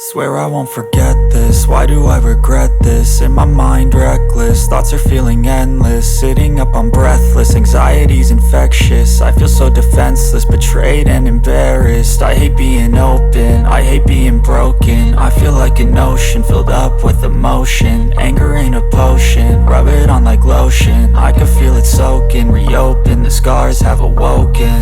Swear I won't forget this, why do I regret this? In my mind reckless, thoughts are feeling endless. Sitting up I'm breathless, anxiety's infectious. I feel so defenseless, betrayed and embarrassed. I hate being open, I hate being broken. I feel like an ocean filled up with emotion. Anger ain't a potion, rub it on like lotion. I can feel it soaking, reopen, the scars have awoken.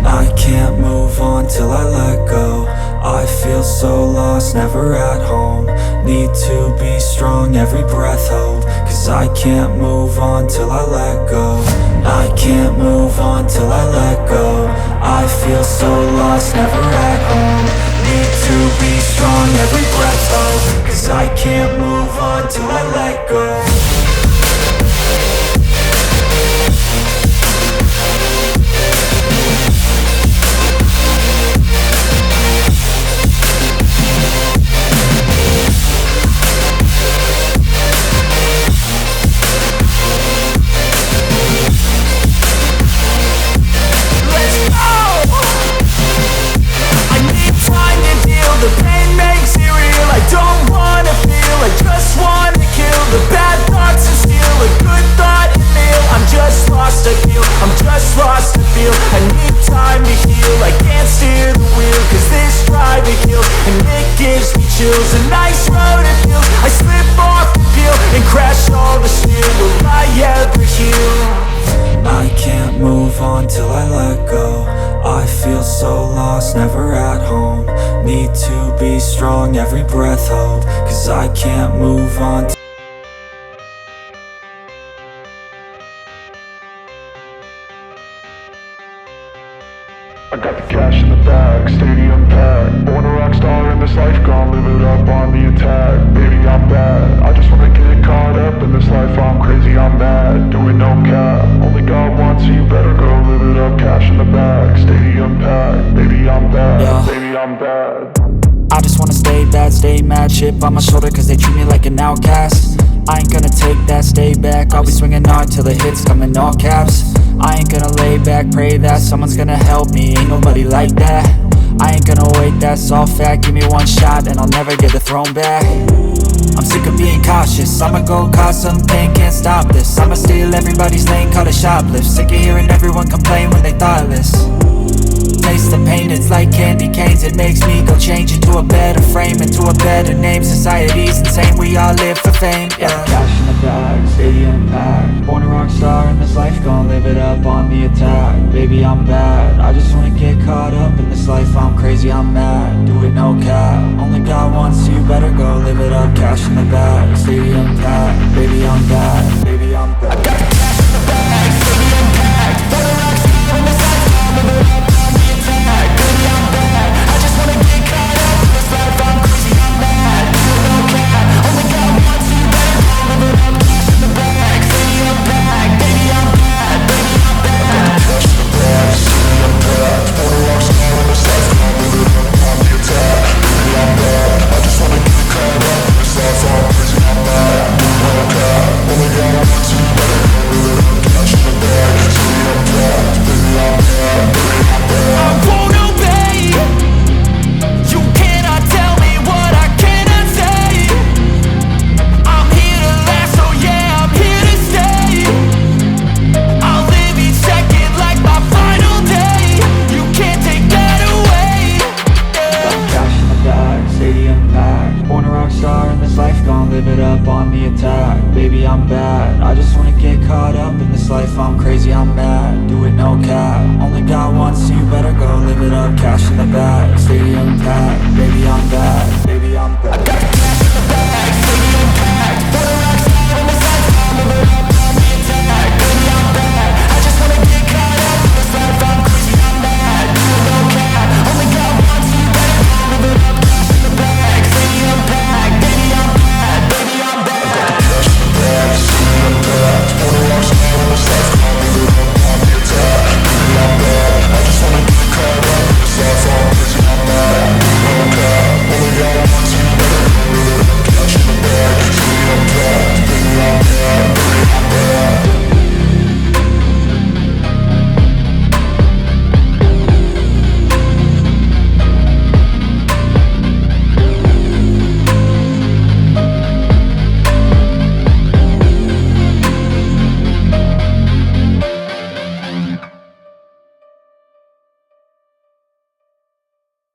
I can't move on till I let go. I feel so lost, never at home. Need to be strong, every breath hold. Cause I can't move on till I let go. I can't move on till I let go. I feel so lost, never at home. Need to be strong, every breath hold. Cause I can't move on till I let go. A nice road it feels. I slip off the peel and crash all the steel. Will I ever heal? I can't move on till I let go. I feel so lost, never at home. Need to be strong, every breath hold. Cause I can't move on. I got the cash in the bag, stadium packed. Born a rock star in this life, gon' live it up on the attack. Baby, I'm bad, I just wanna get caught up in this life. I'm crazy, I'm mad, doing no cap. Only God wants you, better go live it up. Cash in the bag, stadium packed. Baby, I'm bad, yeah. Baby, I'm bad. I just wanna stay bad, stay mad. Chip on my shoulder cause they treat me like an outcast. I ain't gonna take that, stay back. I'll be swinging hard till the hits come in all caps. I ain't gonna lay back, pray that someone's gonna help me. Ain't nobody like that. I ain't gonna wait, that's all fact. Give me one shot and I'll never get the throne back. I'm sick of being cautious, I'ma go cause some pain, can't stop this. I'ma steal everybody's lane, call it shoplift. Sick of hearing everyone complain when they thoughtless. Taste the pain, it's like candy canes. It makes me go change into a better frame, into a better name. Society's insane, we all live for fame, yeah. Cash in the bag, stadium packed. Born a rock star in this life, gon' live it up on the attack. Baby, I'm bad, I just wanna get caught up in this life. I'm crazy, I'm mad, do it no cap. Only God wants you, better go live it up. Cash in the bag, stadium packed. Baby, I'm bad, baby, I'm bad. I got the cash in the bag, stadium packed. Born a rock star in this life, gon' live it up. Baby, I'm bad, I just wanna get caught up in this life. I'm crazy, I'm mad, do it no cap. Only God wants you, better go live it up. Cash in the bag, stadium packed. Baby, I'm bad, baby, I'm bad. Cash in the bag, stadium packed. Born a rock star in this life, gon' live it up on the attack. Baby, I'm bad, I just wanna get caught up in this life. I'm crazy, I'm mad, do it no cap. Only God wants you, better go live it up. Cash in the bag, stadium packed. Baby, I'm bad, baby, I'm bad. I won't obey. You cannot tell me what I cannot say. I'm here to last, so yeah, I'm here to stay. I'll live each second like my final day. You can't take that away, yeah. Got cash in the bag, stadium packed. Born a rock star in this life, gon' live it up on the attack. Baby, I'm bad, I just wanna get caught up in this life. I'm crazy, I'm mad, do it no cap. Only God wants you, better go live it up. Cash in the bag, stadium packed. Baby,